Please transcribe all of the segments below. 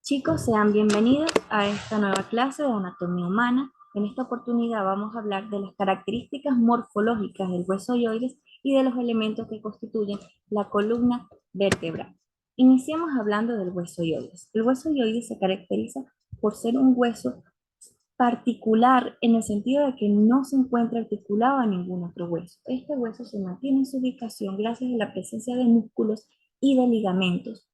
Chicos, sean bienvenidos a esta nueva clase de anatomía humana. En esta oportunidad vamos a hablar de las características morfológicas del hueso yoides y de los elementos que constituyen la columna vertebral. Iniciemos hablando del hueso yoides. El hueso yoides se caracteriza por ser un hueso particular en el sentido de que no se encuentra articulado a ningún otro hueso. Este hueso se mantiene en su ubicación gracias a la presencia de músculos y de ligamentos.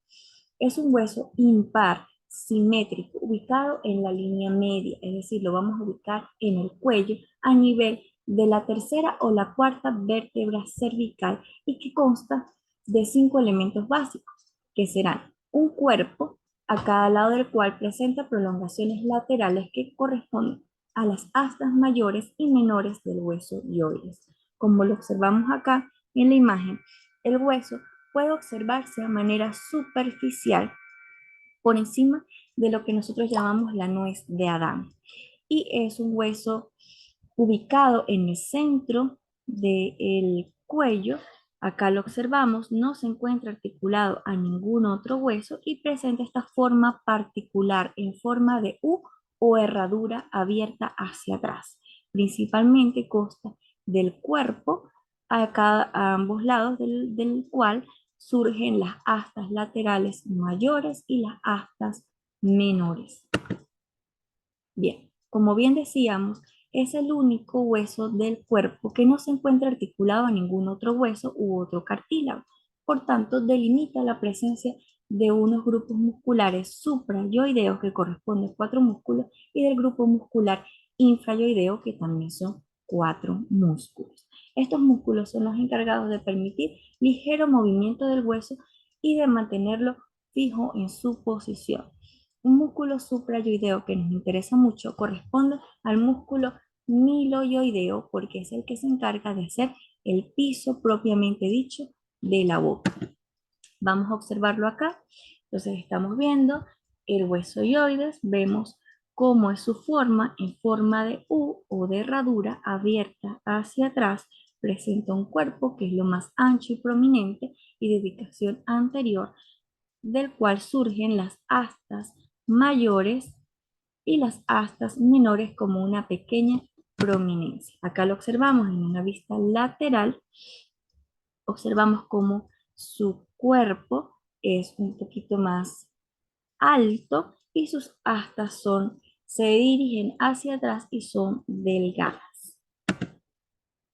Es un hueso impar, simétrico, ubicado en la línea media, es decir, lo vamos a ubicar en el cuello a nivel de la tercera o la cuarta vértebra cervical y que consta de 5 elementos básicos, que serán un cuerpo a cada lado del cual presenta prolongaciones laterales que corresponden a las astas mayores y menores del hueso yoides. Como lo observamos acá en la imagen, el hueso puede observarse de manera superficial por encima de lo que nosotros llamamos la nuez de Adán. Y es un hueso ubicado en el centro del cuello. Acá lo observamos, no se encuentra articulado a ningún otro hueso y presenta esta forma particular en forma de U o herradura abierta hacia atrás. Principalmente consta del cuerpo a ambos lados del cual surgen las astas laterales mayores y las astas menores. Bien, como bien decíamos, es el único hueso del cuerpo que no se encuentra articulado a ningún otro hueso u otro cartílago. Por tanto, delimita la presencia de unos grupos musculares suprayoideos que corresponden a 4 músculos y del grupo muscular infrayoideo que también son 4 músculos. Estos músculos son los encargados de permitir ligero movimiento del hueso y de mantenerlo fijo en su posición. Un músculo suprayoideo que nos interesa mucho corresponde al músculo miloyoideo porque es el que se encarga de hacer el piso propiamente dicho de la boca. Vamos a observarlo acá. Entonces estamos viendo el hueso yoides, vemos cómo es su forma en forma de U o de herradura abierta hacia atrás. Presenta un cuerpo que es lo más ancho y prominente y de ubicación anterior, del cual surgen las astas mayores y las astas menores como una pequeña prominencia. Acá lo observamos en una vista lateral, observamos cómo su cuerpo es un poquito más alto y sus astas se dirigen hacia atrás y son delgadas.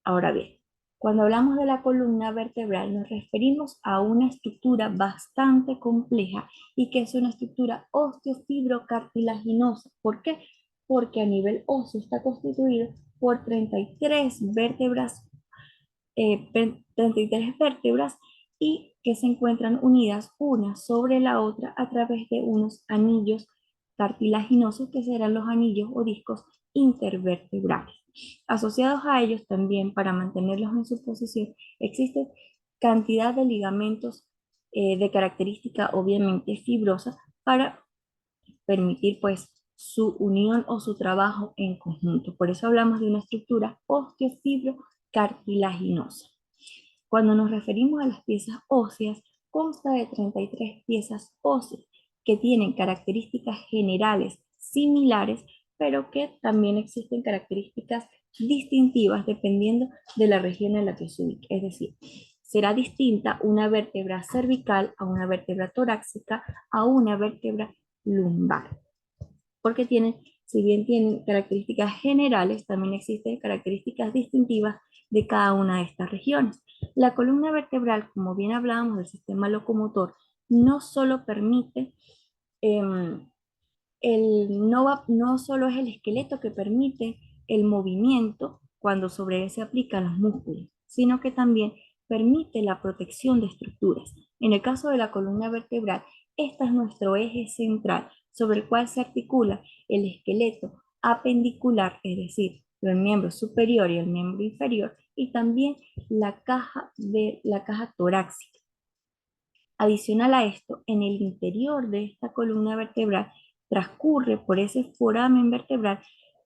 Ahora bien, cuando hablamos de la columna vertebral nos referimos a una estructura bastante compleja y que es una estructura osteofibrocartilaginosa. ¿Por qué? Porque a nivel óseo está constituido por 33 vértebras, 33 vértebras y que se encuentran unidas una sobre la otra a través de unos anillos cartilaginosos que serán los anillos o discos intervertebrales. Asociados a ellos también, para mantenerlos en su posición, existe cantidad de ligamentos de característica obviamente fibrosa para permitir pues su unión o su trabajo en conjunto. Por eso hablamos de una estructura osteofibrocartilaginosa. Cuando nos referimos a las piezas óseas, consta de 33 piezas óseas que tienen características generales similares, pero que también existen características distintivas dependiendo de la región en la que se ubique. Es decir, será distinta una vértebra cervical a una vértebra torácica a una vértebra lumbar, porque si bien tienen características generales, también existen características distintivas de cada una de estas regiones. La columna vertebral, como bien hablábamos del sistema locomotor, no solo permite, no solo es el esqueleto que permite el movimiento cuando sobre él se aplican los músculos, sino que también permite la protección de estructuras. En el caso de la columna vertebral, este es nuestro eje central sobre el cual se articula el esqueleto apendicular, es decir, el miembro superior y el miembro inferior, y también la caja torácica. Adicional a esto, en el interior de esta columna vertebral transcurre por ese foramen vertebral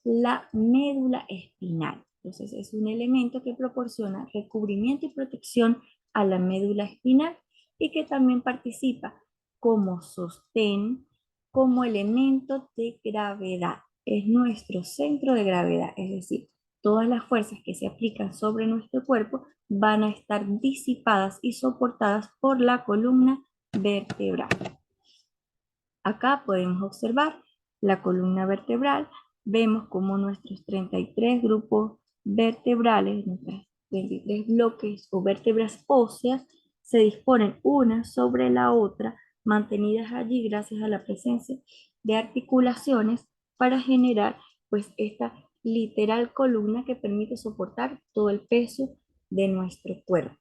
la médula espinal. Entonces es un elemento que proporciona recubrimiento y protección a la médula espinal y que también participa como sostén, como elemento de gravedad. Es nuestro centro de gravedad, es decir, todas las fuerzas que se aplican sobre nuestro cuerpo van a estar disipadas y soportadas por la columna vertebral. Acá podemos observar la columna vertebral, vemos como nuestros 33 grupos vertebrales, nuestros 33 bloques o vértebras óseas se disponen una sobre la otra, mantenidas allí gracias a la presencia de articulaciones para generar pues esta literal columna que permite soportar todo el peso de nuestro cuerpo.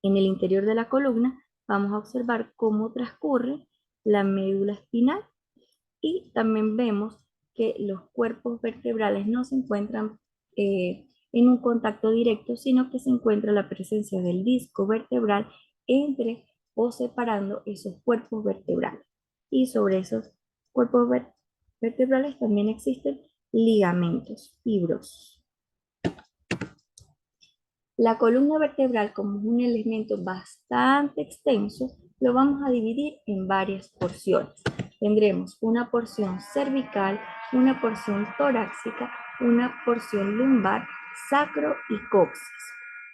En el interior de la columna vamos a observar cómo transcurre la médula espinal y también vemos que los cuerpos vertebrales no se encuentran en un contacto directo, sino que se encuentra la presencia del disco vertebral entre o separando esos cuerpos vertebrales. Y sobre esos cuerpos vertebrales también existen ligamentos fibrosos. La columna vertebral, como es un elemento bastante extenso, lo vamos a dividir en varias porciones. Tendremos una porción cervical, una porción torácica, una porción lumbar, sacro y coxis.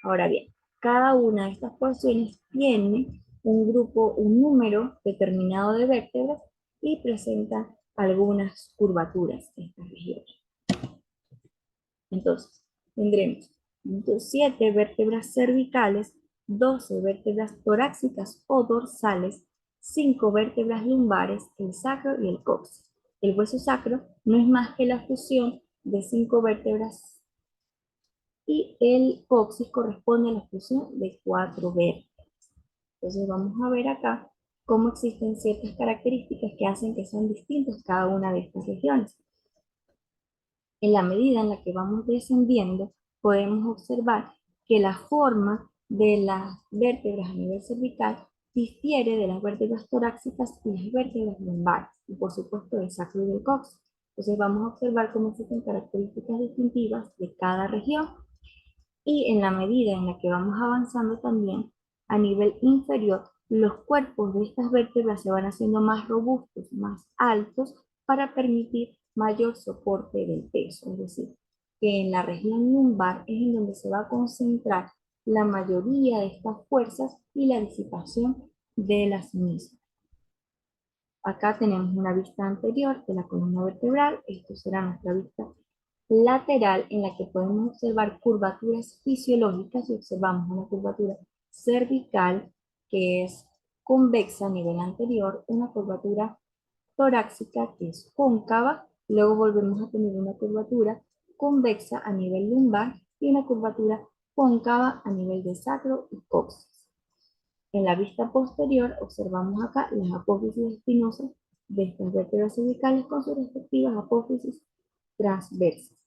Ahora bien, cada una de estas porciones tiene un grupo, un número determinado de vértebras y presenta algunas curvaturas en estas regiones. Entonces, tendremos 7 vértebras cervicales, 12 vértebras torácicas o dorsales, 5 vértebras lumbares, el sacro y el coxis. El hueso sacro no es más que la fusión de 5 vértebras y el coxis corresponde a la fusión de 4 vértebras. Entonces vamos a ver acá cómo existen ciertas características que hacen que sean distintas cada una de estas regiones. En la medida en la que vamos descendiendo, podemos observar que la forma de las vértebras a nivel cervical difiere de las vértebras torácicas y las vértebras lumbares, y por supuesto del sacro y del coxis. Entonces vamos a observar cómo existen características distintivas de cada región, y en la medida en la que vamos avanzando también, a nivel inferior, los cuerpos de estas vértebras se van haciendo más robustos, más altos, para permitir mayor soporte del peso. Es decir, que en la región lumbar es en donde se va a concentrar la mayoría de estas fuerzas y la disipación de las mismas. Acá tenemos una vista anterior de la columna vertebral. Esto será nuestra vista lateral, en la que podemos observar curvaturas fisiológicas, y observamos una curvatura cervical que es convexa a nivel anterior, una curvatura torácica que es cóncava, luego volvemos a tener una curvatura convexa a nivel lumbar y una curvatura cóncava a nivel de sacro y coxis. En la vista posterior observamos acá las apófisis espinosas de estas vértebras cervicales con sus respectivas apófisis transversas.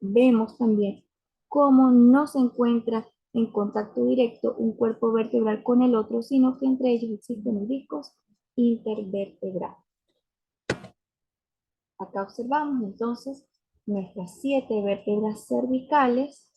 Vemos también cómo no se encuentra en contacto directo un cuerpo vertebral con el otro, sino que entre ellos existen discos intervertebrales. Acá observamos entonces nuestras 7 vértebras cervicales,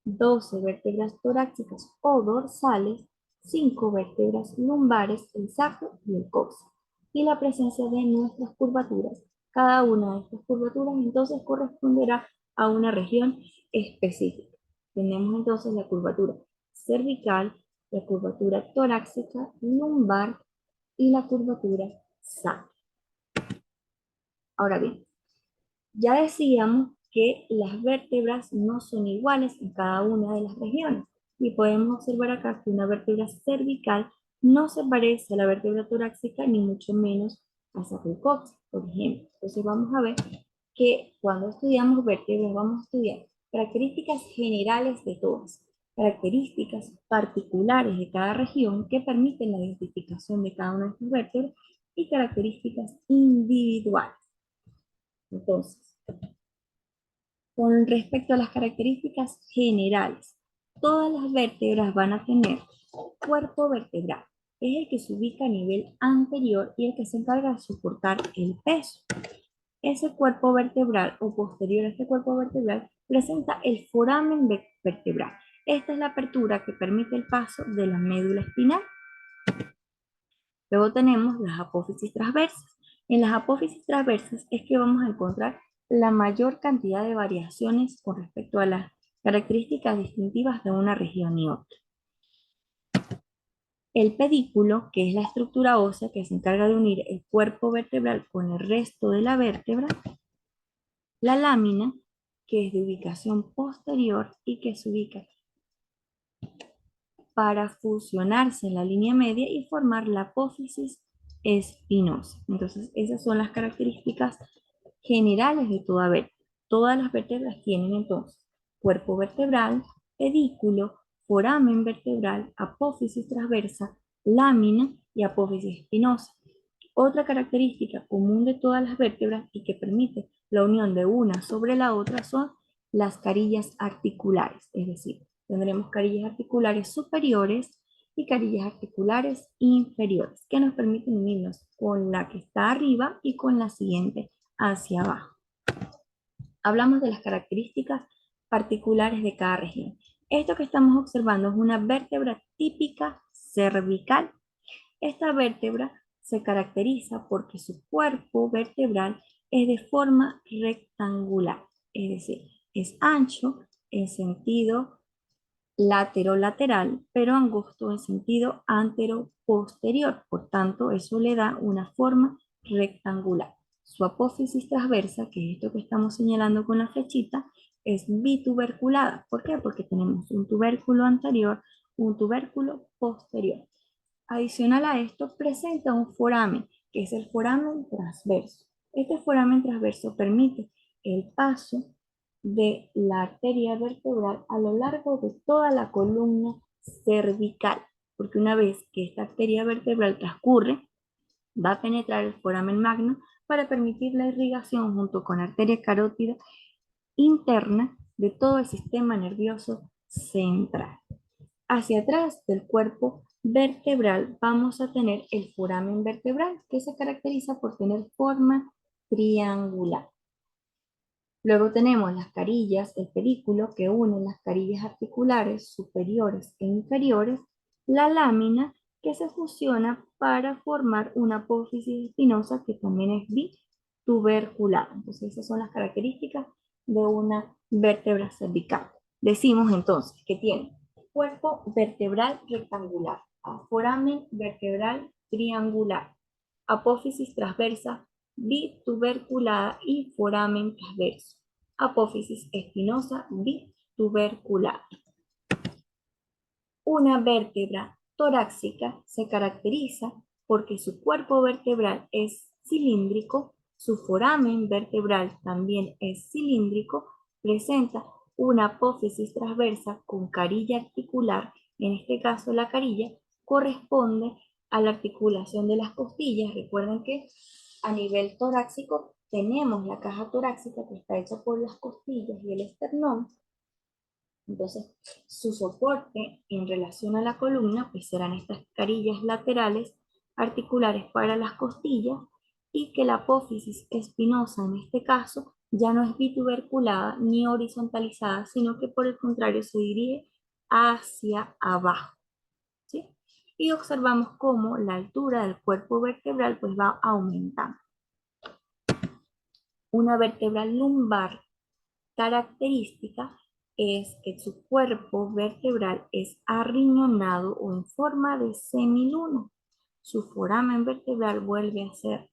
12 vértebras torácicas o dorsales, 5 vértebras lumbares, el sacro y el coxis, y la presencia de nuestras curvaturas. Cada una de estas curvaturas entonces corresponderá a una región específica. Tenemos entonces la curvatura cervical, la curvatura torácica, lumbar y la curvatura sacra. Ahora bien, ya decíamos que las vértebras no son iguales en cada una de las regiones, y podemos observar acá que una vértebra cervical no se parece a la vértebra torácica ni mucho menos a sacrocoxis, por ejemplo. Entonces vamos a ver que cuando estudiamos vértebras vamos a estudiar características generales de todas, características particulares de cada región que permiten la identificación de cada una de estas vértebras y características individuales. Entonces, con respecto a las características generales, todas las vértebras van a tener cuerpo vertebral. Es el que se ubica a nivel anterior y el que se encarga de soportar el peso. Ese cuerpo vertebral o posterior a este cuerpo vertebral presenta el foramen vertebral. Esta es la apertura que permite el paso de la médula espinal. Luego tenemos las apófisis transversas. En las apófisis transversas es que vamos a encontrar la mayor cantidad de variaciones con respecto a las características distintivas de una región y otra. El pedículo, que es la estructura ósea que se encarga de unir el cuerpo vertebral con el resto de la vértebra. La lámina, que es de ubicación posterior y que se ubica para fusionarse en la línea media y formar la apófisis espinosa. Entonces, esas son las características generales de toda vértebra. Todas las vértebras tienen entonces cuerpo vertebral, pedículo, foramen vertebral, apófisis transversa, lámina y apófisis espinosa. Otra característica común de todas las vértebras y que permite la unión de una sobre la otra son las carillas articulares, es decir, tendremos carillas articulares superiores y carillas articulares inferiores, que nos permiten unirnos con la que está arriba y con la siguiente hacia abajo. Hablamos de las características particulares de cada región. Esto que estamos observando es una vértebra típica cervical. Esta vértebra se caracteriza porque su cuerpo vertebral es de forma rectangular, es decir, es ancho en sentido lateral, pero angosto en sentido antero-posterior. Por tanto, eso le da una forma rectangular. Su apófisis transversa, que es esto que estamos señalando con la flechita, es bituberculada. ¿Por qué? Porque tenemos un tubérculo anterior, un tubérculo posterior. Adicional a esto, presenta un foramen, que es el foramen transverso. Este foramen transverso permite el paso de la arteria vertebral a lo largo de toda la columna cervical, porque una vez que esta arteria vertebral transcurre, va a penetrar el foramen magno para permitir la irrigación junto con arteria carótida interna de todo el sistema nervioso central. Hacia atrás del cuerpo vertebral vamos a tener el foramen vertebral, que se caracteriza por tener forma triangular. Luego tenemos las carillas, el pedículo que une las carillas articulares superiores e inferiores, la lámina que se fusiona para formar una apófisis espinosa que también es bituberculada. Entonces esas son las características de una vértebra cervical. Decimos entonces que tiene cuerpo vertebral rectangular, foramen vertebral triangular, apófisis transversa bituberculada y foramen transverso, apófisis espinosa bituberculada. Una vértebra torácica se caracteriza porque su cuerpo vertebral es cilíndrico, su foramen vertebral también es cilíndrico, presenta una apófisis transversa con carilla articular, en este caso la carilla corresponde a la articulación de las costillas. Recuerden que a nivel torácico tenemos la caja torácica que está hecha por las costillas y el esternón. Entonces, su soporte en relación a la columna, pues serán estas carillas laterales articulares para las costillas y que la apófisis espinosa en este caso ya no es bituberculada ni horizontalizada, sino que por el contrario se dirige hacia abajo, ¿sí? Y observamos cómo la altura del cuerpo vertebral pues va aumentando. Una vértebra lumbar característica es que su cuerpo vertebral es arriñonado o en forma de semiluna. Su foramen vertebral vuelve a ser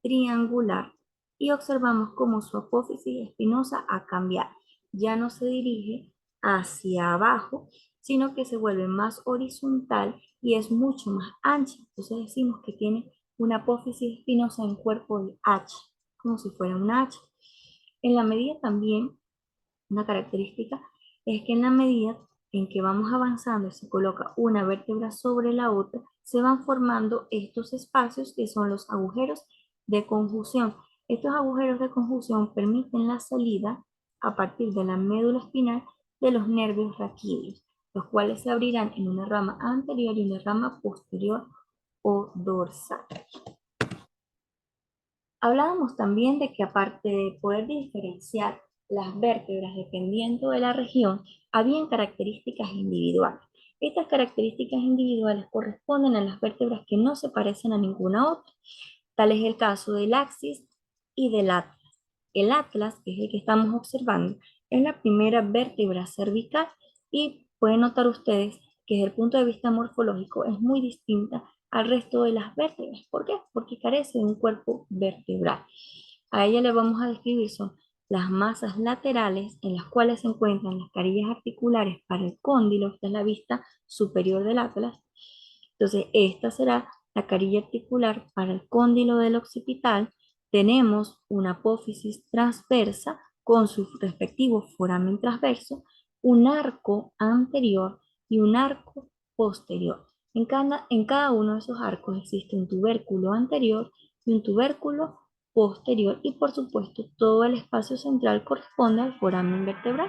triangular y observamos cómo su apófisis espinosa ha cambiado. Ya no se dirige hacia abajo, sino que se vuelve más horizontal y es mucho más ancha. Entonces decimos que tiene una apófisis espinosa en cuerpo de H, como si fuera un H. En la medida también una característica es que en la medida en que vamos avanzando y se coloca una vértebra sobre la otra, se van formando estos espacios que son los agujeros de conjunción. Estos agujeros de conjunción permiten la salida a partir de la médula espinal de los nervios raquídeos, los cuales se abrirán en una rama anterior y una rama posterior o dorsal. Hablábamos también de que aparte de poder diferenciar las vértebras, dependiendo de la región, habían características individuales. Estas características individuales corresponden a las vértebras que no se parecen a ninguna otra. Tal es el caso del axis y del atlas. El atlas, que es el que estamos observando, es la primera vértebra cervical y pueden notar ustedes que desde el punto de vista morfológico es muy distinta al resto de las vértebras. ¿Por qué? Porque carece de un cuerpo vertebral. A ella le vamos a describir son las masas laterales en las cuales se encuentran las carillas articulares para el cóndilo, esta es la vista superior del atlas. Entonces, esta será la carilla articular para el cóndilo del occipital. Tenemos una apófisis transversa con su respectivo foramen transverso, un arco anterior y un arco posterior. En cada uno de esos arcos existe un tubérculo anterior y un tubérculo posterior y por supuesto todo el espacio central corresponde al foramen vertebral.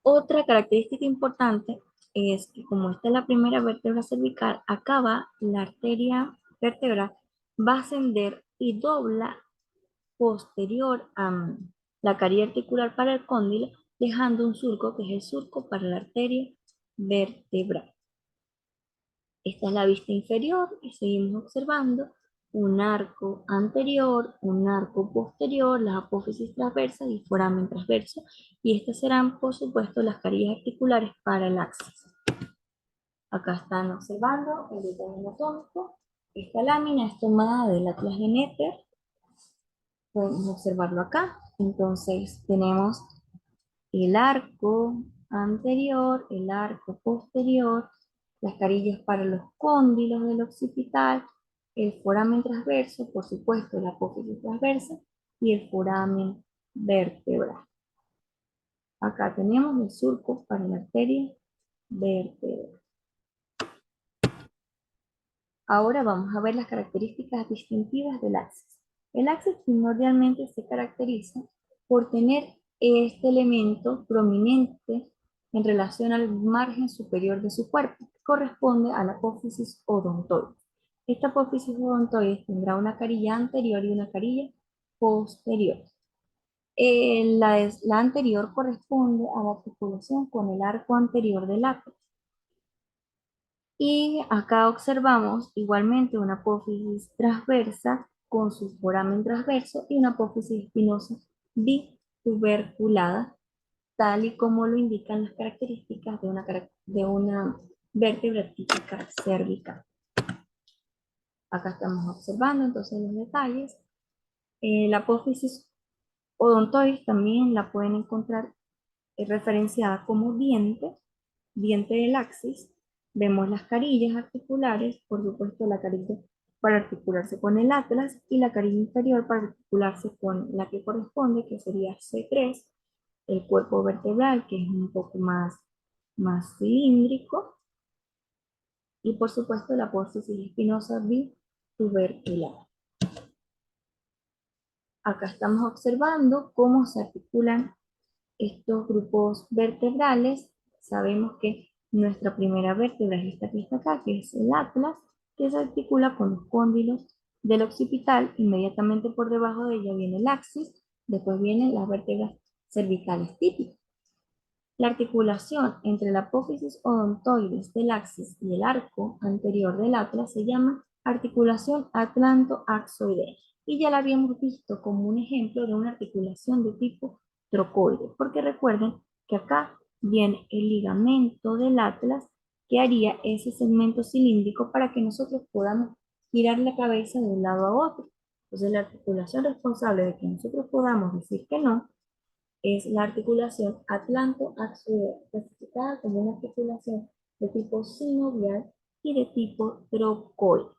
Otra característica importante es que como esta es la primera vértebra cervical, acaba la arteria vertebral, va a ascender y dobla posterior a la carilla articular para el cóndilo, dejando un surco que es el surco para la arteria vertebral. Esta es la vista inferior y seguimos observando un arco anterior, un arco posterior, las apófisis transversas y foramen transverso. Y estas serán, por supuesto, las carillas articulares para el axis. Acá están observando el detalle anatómico. Esta lámina es tomada del Atlas de Netter. Podemos observarlo acá. Entonces tenemos el arco anterior, el arco posterior, las carillas para los cóndilos del occipital, el foramen transverso, por supuesto, la apófisis transversa y el foramen vertebral. Acá tenemos el surco para la arteria vertebral. Ahora vamos a ver las características distintivas del axis. El axis primordialmente se caracteriza por tener este elemento prominente en relación al margen superior de su cuerpo, que corresponde a la apófisis odontoide. Esta apófisis odontoide tendrá una carilla anterior y una carilla posterior. La anterior corresponde a la articulación con el arco anterior del ápice. Y acá observamos igualmente una apófisis transversa con su foramen transverso y una apófisis espinosa bituberculada, tal y como lo indican las características de una vértebra típica cervical. Acá estamos observando entonces los detalles. La apófisis odontoides también la pueden encontrar referenciada como diente del axis. Vemos las carillas articulares, por supuesto la carilla para articularse con el atlas y la carilla inferior para articularse con la que corresponde, que sería C3, el cuerpo vertebral, que es un poco más cilíndrico, y por supuesto la apófisis espinosa bitubercular. Acá estamos observando cómo se articulan estos grupos vertebrales. Sabemos que nuestra primera vértebra es esta que está acá, que es el atlas, que se articula con los cóndilos del occipital. Inmediatamente por debajo de ella viene el axis, después vienen las vértebras cervicales típicas. La articulación entre la apófisis odontoides del axis y el arco anterior del atlas se llama articulación atlanto-axoidea. Y ya la habíamos visto como un ejemplo de una articulación de tipo trocoide, porque recuerden que acá viene el ligamento del atlas que haría ese segmento cilíndrico para que nosotros podamos girar la cabeza de un lado a otro. Entonces la articulación responsable de que nosotros podamos decir que no es la articulación atlanto-axoidea, clasificada como una articulación de tipo sinovial y de tipo trocoide.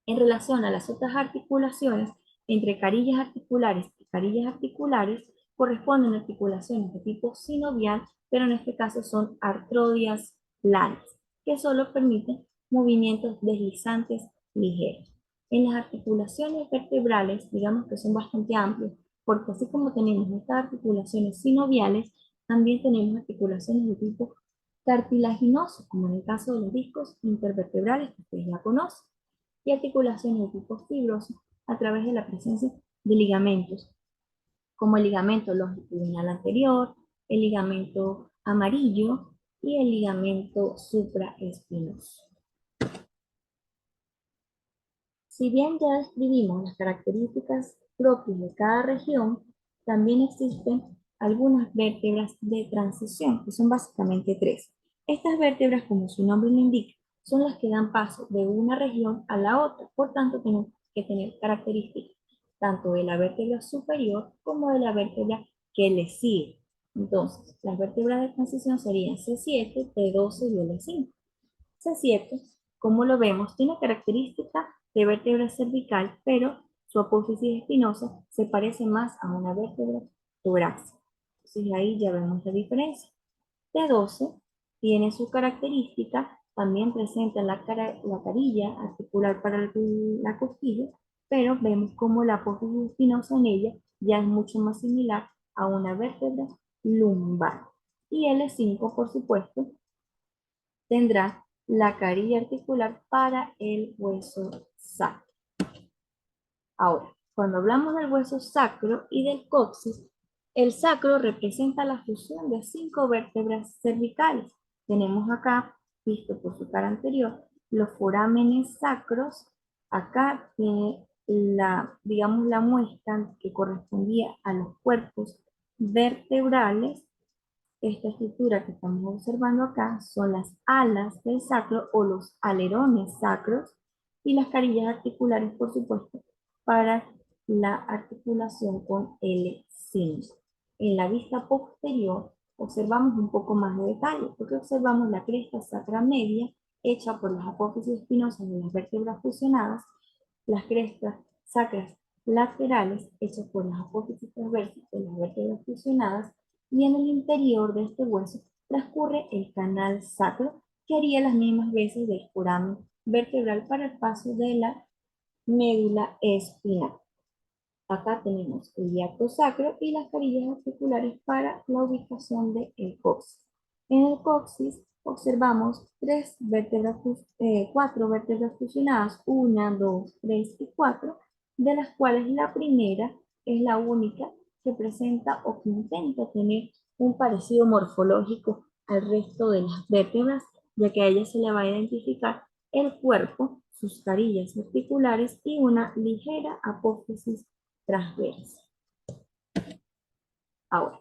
En relación a las otras articulaciones, entre carillas articulares y carillas articulares, corresponden articulaciones de tipo sinovial, pero en este caso son artrodias planas, que solo permiten movimientos deslizantes ligeros. En las articulaciones vertebrales, digamos que son bastante amplias, porque así como tenemos estas articulaciones sinoviales, también tenemos articulaciones de tipo cartilaginoso, como en el caso de los discos intervertebrales que ustedes ya conocen, y articulaciones de tipo fibroso a través de la presencia de ligamentos como el ligamento longitudinal anterior, el ligamento amarillo y el ligamento supraespinoso. Si bien ya describimos las características propias de cada región, también existen algunas vértebras de transición, que son básicamente tres. Estas vértebras, como su nombre lo indica, son las que dan paso de una región a la otra, por tanto tenemos que tener características tanto de la vértebra superior como de la vértebra que le sigue. Entonces, las vértebras de transición serían C7, T12 y L5. C7, como lo vemos, tiene características de vértebra cervical, pero su apófisis espinosa se parece más a una vértebra torácica. Entonces ahí ya vemos la diferencia. T12 tiene su característica, también presenta la carilla articular para la costilla, pero vemos como la apófisis espinosa en ella ya es mucho más similar a una vértebra lumbar. Y L5, por supuesto, tendrá la carilla articular para el hueso sacro. Ahora, cuando hablamos del hueso sacro y del coxis, el sacro representa la fusión de 5 vértebras cervicales. Tenemos acá, visto por su cara anterior, los forámenes sacros. Acá tiene digamos, la muestra que correspondía a los cuerpos vertebrales. Esta estructura que estamos observando acá son las alas del sacro o los alerones sacros y las carillas articulares, por supuesto, para la articulación con el cinto. En la vista posterior observamos un poco más de detalle porque observamos la cresta sacra media hecha por las apófisis espinosas de las vértebras fusionadas, las crestas sacras laterales hechas por las apófisis transversas de las vértebras fusionadas, y en el interior de este hueso transcurre el canal sacro, que haría las mismas veces del foramen vertebral para el paso de la médula espinal. Acá tenemos el hiato sacro y las carillas articulares para la ubicación del coxis. En el coxis observamos cuatro vértebras fusionadas, 1, 2, 3 y 4, de las cuales la primera es la única que presenta o que intenta tener un parecido morfológico al resto de las vértebras, ya que a ella se le va a identificar el cuerpo, sus carillas articulares y una ligera apófisis transversa. Ahora,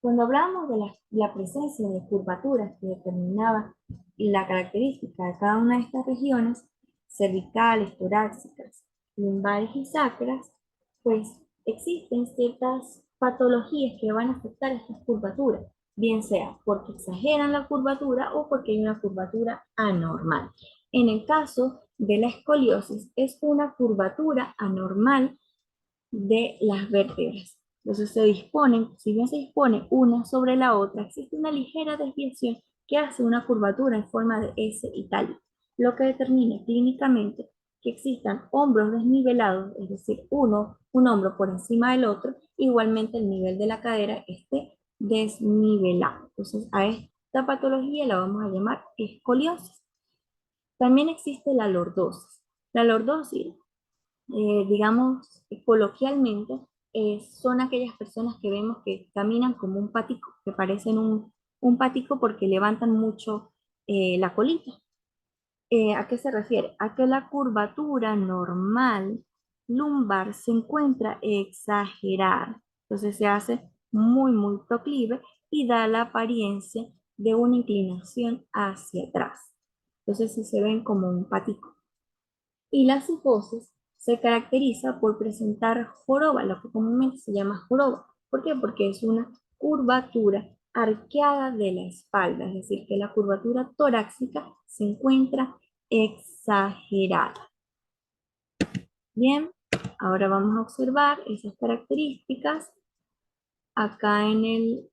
cuando hablamos de la presencia de curvaturas que determinaban la característica de cada una de estas regiones, cervicales, torácicas, lumbares y sacras, pues existen ciertas patologías que van a afectar estas curvaturas, bien sea porque exageran la curvatura o porque hay una curvatura anormal. En el caso de la escoliosis, es una curvatura anormal de las vértebras. Entonces se disponen, si bien se dispone una sobre la otra, existe una ligera desviación que hace una curvatura en forma de S itálica, lo que determina clínicamente que existan hombros desnivelados, es decir, un hombro por encima del otro, igualmente el nivel de la cadera esté desnivelado. Entonces a esta patología la vamos a llamar escoliosis. También existe la lordosis. La lordosis, digamos, coloquialmente, son aquellas personas que vemos que caminan como un patico, que parecen un patico porque levantan mucho la colita. ¿A qué se refiere? A que la curvatura normal lumbar se encuentra exagerada. Entonces se hace muy proclive y da la apariencia de una inclinación hacia atrás. Entonces sí se ven como un patico. Y la psicosis se caracteriza por presentar joroba, lo que comúnmente se llama joroba. ¿Por qué? Porque es una curvatura arqueada de la espalda, es decir, que la curvatura torácica se encuentra exagerada. Bien, ahora vamos a observar esas características acá en el